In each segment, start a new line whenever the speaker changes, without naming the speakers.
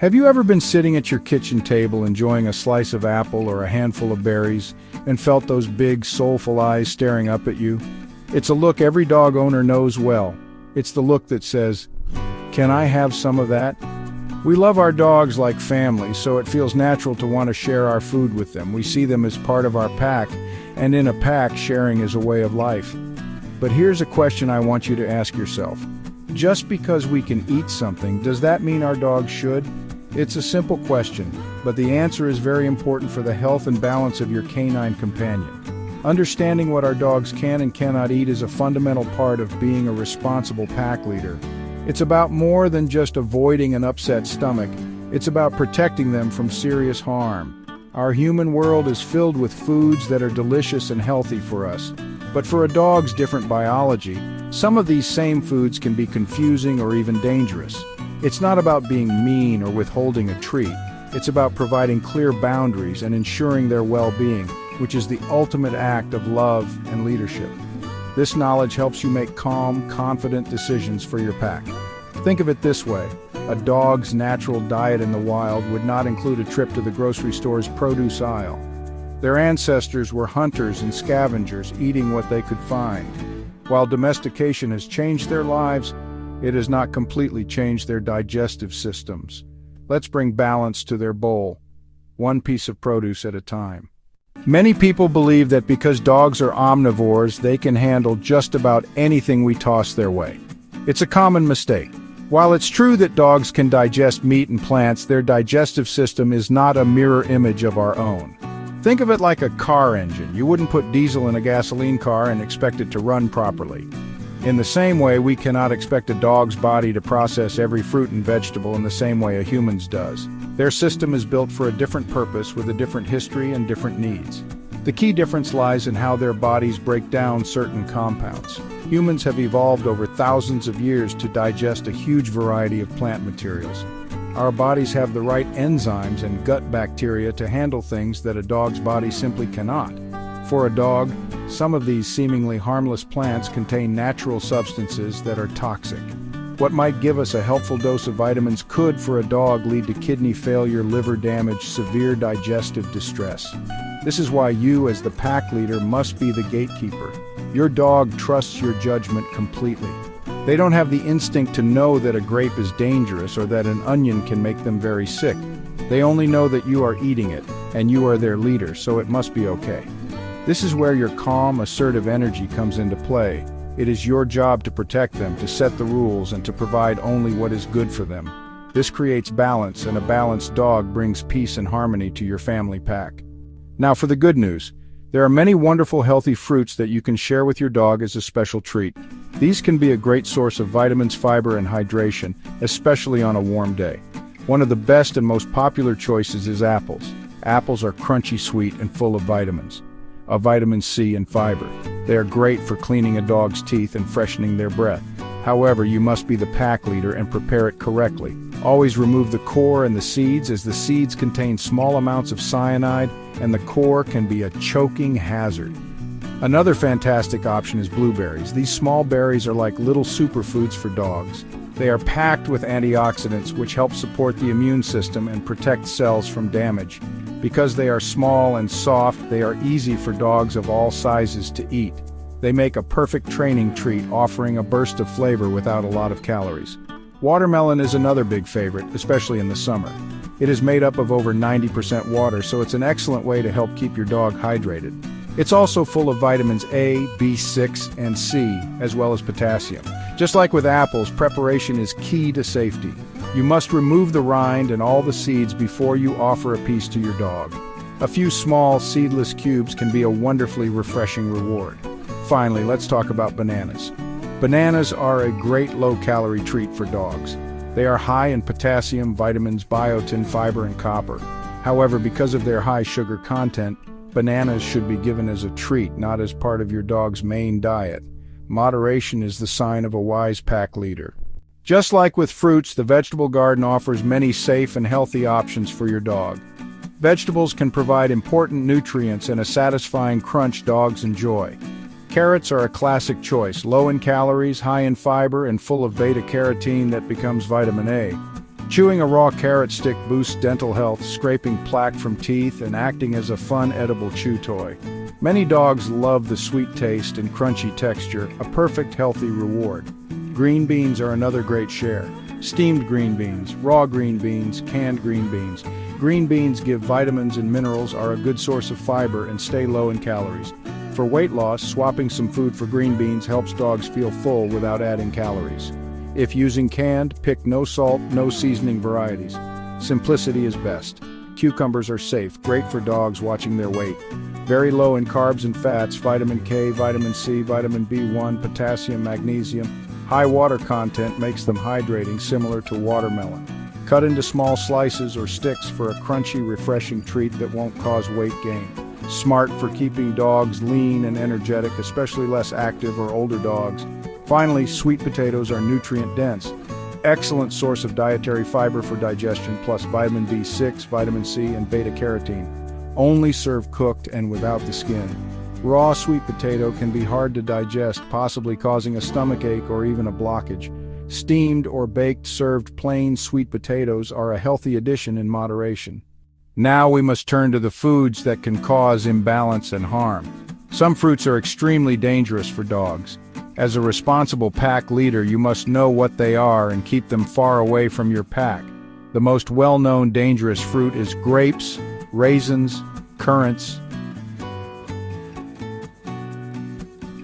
Have you ever been sitting at your kitchen table enjoying a slice of apple or a handful of berries and felt those big, soulful eyes staring up at you? It's a look every dog owner knows well. It's the look that says, "Can I have some of that?" We love our dogs like family, so it feels natural to want to share our food with them. We see them as part of our pack, and in a pack, sharing is a way of life. But here's a question I want you to ask yourself. Just because we can eat something, does that mean our dogs should? It's a simple question, but the answer is very important for the health and balance of your canine companion. Understanding what our dogs can and cannot eat is a fundamental part of being a responsible pack leader. It's about more than just avoiding an upset stomach. It's about protecting them from serious harm. Our human world is filled with foods that are delicious and healthy for us. But for a dog's different biology, some of these same foods can be confusing or even dangerous. It's not about being mean or withholding a treat. It's about providing clear boundaries and ensuring their well-being, which is the ultimate act of love and leadership. This knowledge helps you make calm, confident decisions for your pack. Think of it this way. A dog's natural diet in the wild would not include a trip to the grocery store's produce aisle. Their ancestors were hunters and scavengers, eating what they could find. While domestication has changed their lives, it has not completely changed their digestive systems. Let's bring balance to their bowl, one piece of produce at a time. Many people believe that because dogs are omnivores, they can handle just about anything we toss their way. It's a common mistake. While it's true that dogs can digest meat and plants, their digestive system is not a mirror image of our own. Think of it like a car engine. You wouldn't put diesel in a gasoline car and expect it to run properly. In the same way, we cannot expect a dog's body to process every fruit and vegetable in the same way a human's does. Their system is built for a different purpose with a different history and different needs. The key difference lies in how their bodies break down certain compounds. Humans have evolved over thousands of years to digest a huge variety of plant materials. Our bodies have the right enzymes and gut bacteria to handle things that a dog's body simply cannot. For a dog, some of these seemingly harmless plants contain natural substances that are toxic. What might give us a helpful dose of vitamins could, for a dog, lead to kidney failure, liver damage, severe digestive distress. This is why you, as the pack leader, must be the gatekeeper. Your dog trusts your judgment completely. They don't have the instinct to know that a grape is dangerous or that an onion can make them very sick. They only know that you are eating it, and you are their leader, so it must be okay. This is where your calm, assertive energy comes into play. It is your job to protect them, to set the rules, and to provide only what is good for them. This creates balance, and a balanced dog brings peace and harmony to your family pack. Now for the good news. There are many wonderful healthy fruits that you can share with your dog as a special treat. These can be a great source of vitamins, fiber, and hydration, especially on a warm day. One of the best and most popular choices is apples. Apples are crunchy, sweet, and full of vitamins. Vitamin C and fiber. They are great for cleaning a dog's teeth and freshening their breath. However, you must be the pack leader and prepare it correctly. Always remove the core and the seeds, as the seeds contain small amounts of cyanide and the core can be a choking hazard. Another fantastic option is blueberries. These small berries are like little superfoods for dogs. They are packed with antioxidants which help support the immune system and protect cells from damage. Because they are small and soft, they are easy for dogs of all sizes to eat. They make a perfect training treat, offering a burst of flavor without a lot of calories. Watermelon is another big favorite, especially in the summer. It is made up of over 90% water, so it's an excellent way to help keep your dog hydrated. It's also full of vitamins A, B6, and C, as well as potassium. Just like with apples, preparation is key to safety. You must remove the rind and all the seeds before you offer a piece to your dog. A few small, seedless cubes can be a wonderfully refreshing reward. Finally, let's talk about bananas. Bananas are a great low-calorie treat for dogs. They are high in potassium, vitamins, biotin, fiber, and copper. However, because of their high sugar content, bananas should be given as a treat, not as part of your dog's main diet. Moderation is the sign of a wise pack leader. Just like with fruits, the vegetable garden offers many safe and healthy options for your dog. Vegetables can provide important nutrients and a satisfying crunch dogs enjoy. Carrots are a classic choice, low in calories, high in fiber, and full of beta-carotene that becomes vitamin A. Chewing a raw carrot stick boosts dental health, scraping plaque from teeth and acting as a fun edible chew toy. Many dogs love the sweet taste and crunchy texture, a perfect healthy reward. Green beans are another great share. Steamed green beans, raw green beans, canned green beans. Green beans give vitamins and minerals, are a good source of fiber, and stay low in calories. For weight loss, swapping some food for green beans helps dogs feel full without adding calories. If using canned, pick no salt, no seasoning varieties. Simplicity is best. Cucumbers are safe, great for dogs watching their weight. Very low in carbs and fats, vitamin K, vitamin C, vitamin B1, potassium, magnesium. High water content makes them hydrating, similar to watermelon. Cut into small slices or sticks for a crunchy, refreshing treat that won't cause weight gain. Smart for keeping dogs lean and energetic, especially less active or older dogs. Finally, sweet potatoes are nutrient-dense. Excellent source of dietary fiber for digestion, plus vitamin B6, vitamin C, and beta-carotene. Only serve cooked and without the skin. Raw sweet potato can be hard to digest, possibly causing a stomachache or even a blockage. Steamed or baked served plain sweet potatoes are a healthy addition in moderation. Now we must turn to the foods that can cause imbalance and harm. Some fruits are extremely dangerous for dogs. As a responsible pack leader, you must know what they are and keep them far away from your pack. The most well-known dangerous fruit is grapes, raisins, currants.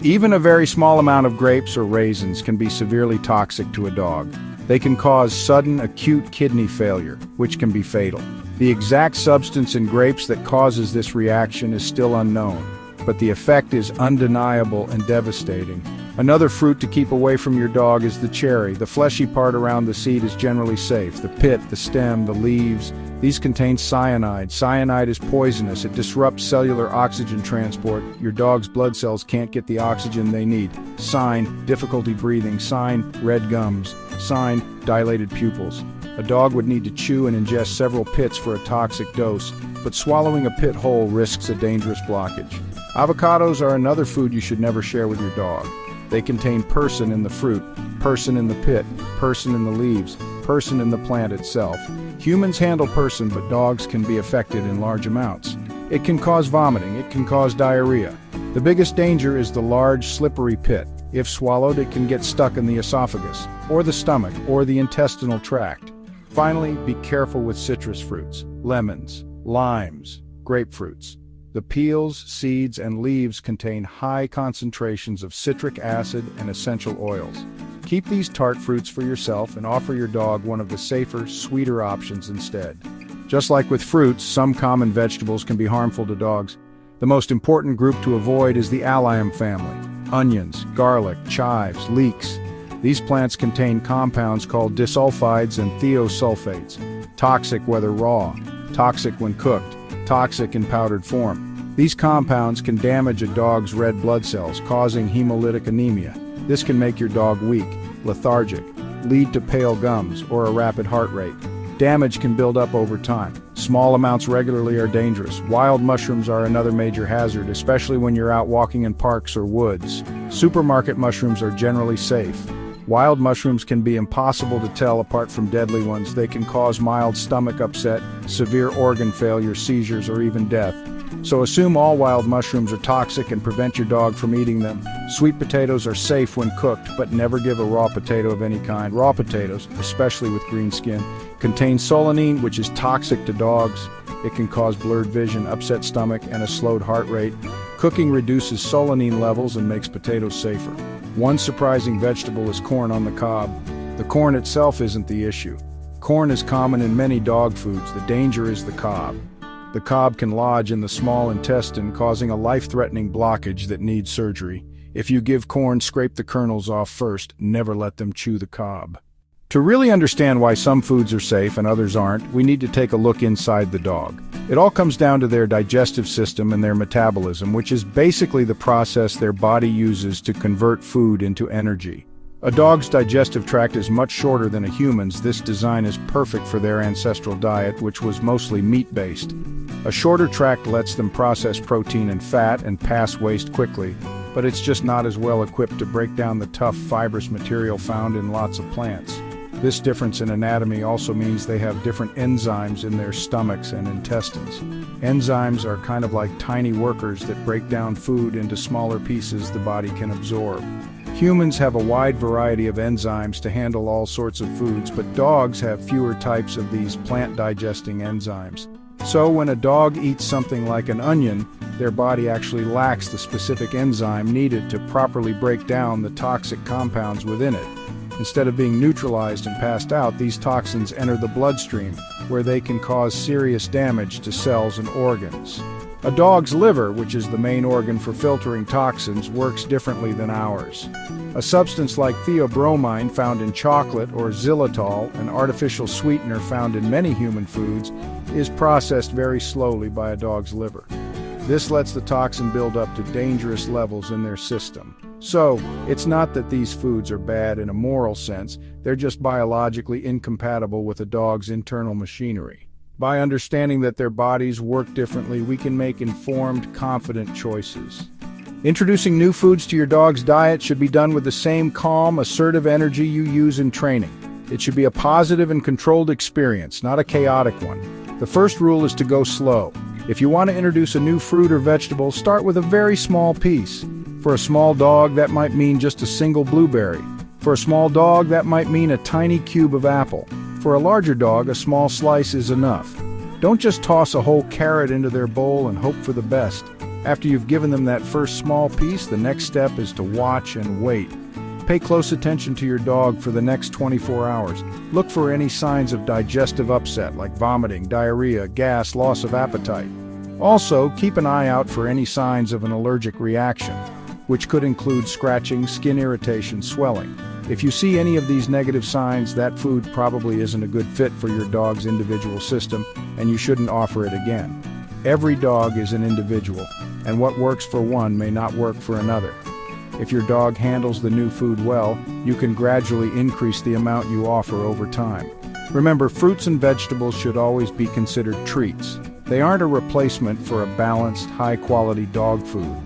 Even a very small amount of grapes or raisins can be severely toxic to a dog. They can cause sudden acute kidney failure, which can be fatal. The exact substance in grapes that causes this reaction is still unknown, but the effect is undeniable and devastating. Another fruit to keep away from your dog is the cherry. The fleshy part around the seed is generally safe. The pit, the stem, the leaves, these contain cyanide. Cyanide is poisonous. It disrupts cellular oxygen transport. Your dog's blood cells can't get the oxygen they need. Sign, difficulty breathing. Sign, red gums. Sign, dilated pupils. A dog would need to chew and ingest several pits for a toxic dose, but swallowing a pit whole risks a dangerous blockage. Avocados are another food you should never share with your dog. They contain persin in the fruit, persin in the pit, persin in the leaves, persin in the plant itself. Humans handle persin, but dogs can be affected in large amounts. It can cause vomiting, it can cause diarrhea. The biggest danger is the large, slippery pit. If swallowed, it can get stuck in the esophagus, or the stomach, or the intestinal tract. Finally, be careful with citrus fruits, lemons, limes, grapefruits. The peels, seeds, and leaves contain high concentrations of citric acid and essential oils. Keep these tart fruits for yourself and offer your dog one of the safer, sweeter options instead. Just like with fruits, some common vegetables can be harmful to dogs. The most important group to avoid is the allium family: onions, garlic, chives, leeks. These plants contain compounds called disulfides and thiosulfates, toxic whether raw, toxic when cooked, toxic in powdered form. These compounds can damage a dog's red blood cells, causing hemolytic anemia. This can make your dog weak, lethargic, lead to pale gums, or a rapid heart rate. Damage can build up over time. Small amounts regularly are dangerous. Wild mushrooms are another major hazard, especially when you're out walking in parks or woods. Supermarket mushrooms are generally safe. Wild mushrooms can be impossible to tell apart from deadly ones. They can cause mild stomach upset, severe organ failure, seizures, or even death. So assume all wild mushrooms are toxic and prevent your dog from eating them. Sweet potatoes are safe when cooked, but never give a raw potato of any kind. Raw potatoes, especially with green skin, contain solanine, which is toxic to dogs. It can cause blurred vision, upset stomach, and a slowed heart rate. Cooking reduces solanine levels and makes potatoes safer. One surprising vegetable is corn on the cob. The corn itself isn't the issue. Corn is common in many dog foods. The danger is the cob. The cob can lodge in the small intestine, causing a life-threatening blockage that needs surgery. If you give corn, scrape the kernels off first. Never let them chew the cob. To really understand why some foods are safe and others aren't, we need to take a look inside the dog. It all comes down to their digestive system and their metabolism, which is basically the process their body uses to convert food into energy. A dog's digestive tract is much shorter than a human's. This design is perfect for their ancestral diet, which was mostly meat-based. A shorter tract lets them process protein and fat and pass waste quickly, but it's just not as well equipped to break down the tough, fibrous material found in lots of plants. This difference in anatomy also means they have different enzymes in their stomachs and intestines. Enzymes are kind of like tiny workers that break down food into smaller pieces the body can absorb. Humans have a wide variety of enzymes to handle all sorts of foods, but dogs have fewer types of these plant-digesting enzymes. So when a dog eats something like an onion, their body actually lacks the specific enzyme needed to properly break down the toxic compounds within it. Instead of being neutralized and passed out, these toxins enter the bloodstream, where they can cause serious damage to cells and organs. A dog's liver, which is the main organ for filtering toxins, works differently than ours. A substance like theobromine found in chocolate or xylitol, an artificial sweetener found in many human foods, is processed very slowly by a dog's liver. This lets the toxin build up to dangerous levels in their system. So, it's not that these foods are bad in a moral sense, they're just biologically incompatible with a dog's internal machinery. By understanding that their bodies work differently, we can make informed, confident choices. Introducing new foods to your dog's diet should be done with the same calm, assertive energy you use in training. It should be a positive and controlled experience, not a chaotic one. The first rule is to go slow. If you want to introduce a new fruit or vegetable, start with a very small piece. For a small dog, that might mean just a single blueberry. For a small dog, that might mean a tiny cube of apple. For a larger dog, a small slice is enough. Don't just toss a whole carrot into their bowl and hope for the best. After you've given them that first small piece, the next step is to watch and wait. Pay close attention to your dog for the next 24 hours. Look for any signs of digestive upset like vomiting, diarrhea, gas, loss of appetite. Also, keep an eye out for any signs of an allergic reaction, which could include scratching, skin irritation, swelling. If you see any of these negative signs, that food probably isn't a good fit for your dog's individual system, and you shouldn't offer it again. Every dog is an individual, and what works for one may not work for another. If your dog handles the new food well, you can gradually increase the amount you offer over time. Remember, fruits and vegetables should always be considered treats. They aren't a replacement for a balanced, high-quality dog food.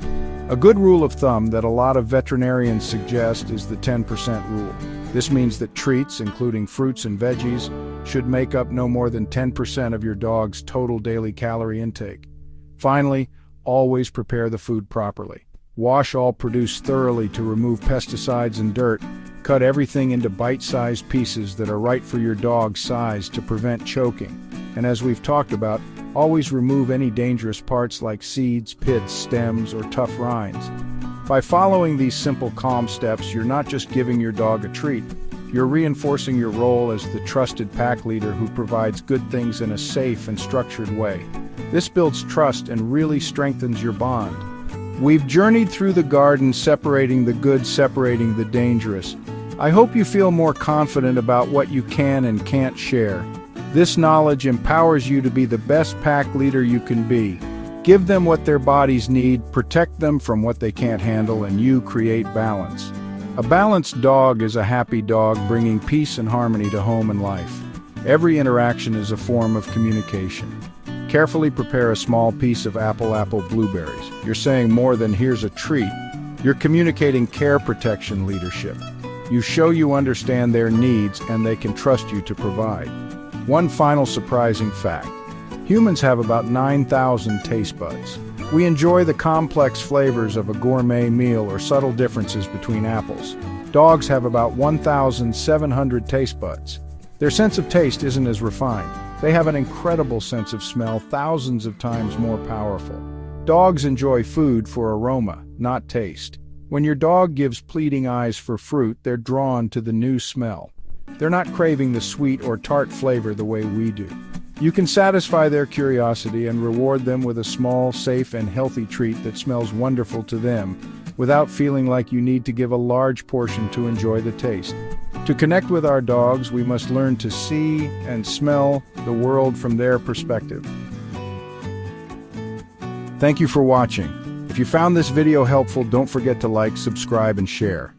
A good rule of thumb that a lot of veterinarians suggest is the 10% rule. This means that treats, including fruits and veggies, should make up no more than 10% of your dog's total daily calorie intake. Finally, always prepare the food properly. Wash all produce thoroughly to remove pesticides and dirt. Cut everything into bite-sized pieces that are right for your dog's size to prevent choking. And as we've talked about, always remove any dangerous parts like seeds, pits, stems, or tough rinds. By following these simple, calm steps, you're not just giving your dog a treat, you're reinforcing your role as the trusted pack leader who provides good things in a safe and structured way. This builds trust and really strengthens your bond. We've journeyed through the garden, separating the good, separating the dangerous. I hope you feel more confident about what you can and can't share. This knowledge empowers you to be the best pack leader you can be. Give them what their bodies need, protect them from what they can't handle, and you create balance. A balanced dog is a happy dog, bringing peace and harmony to home and life. Every interaction is a form of communication. Carefully prepare a small piece of apple blueberries. You're saying more than "here's a treat." You're communicating care, protection, leadership. You show you understand their needs and they can trust you to provide. One final surprising fact. Humans have about 9,000 taste buds. We enjoy the complex flavors of a gourmet meal or subtle differences between apples. Dogs have about 1,700 taste buds. Their sense of taste isn't as refined. They have an incredible sense of smell, thousands of times more powerful. Dogs enjoy food for aroma, not taste. When your dog gives pleading eyes for fruit, they're drawn to the new smell. They're not craving the sweet or tart flavor the way we do. You can satisfy their curiosity and reward them with a small, safe, and healthy treat that smells wonderful to them, without feeling like you need to give a large portion to enjoy the taste. To connect with our dogs, we must learn to see and smell the world from their perspective. Thank you for watching. If you found this video helpful, don't forget to like, subscribe, and share.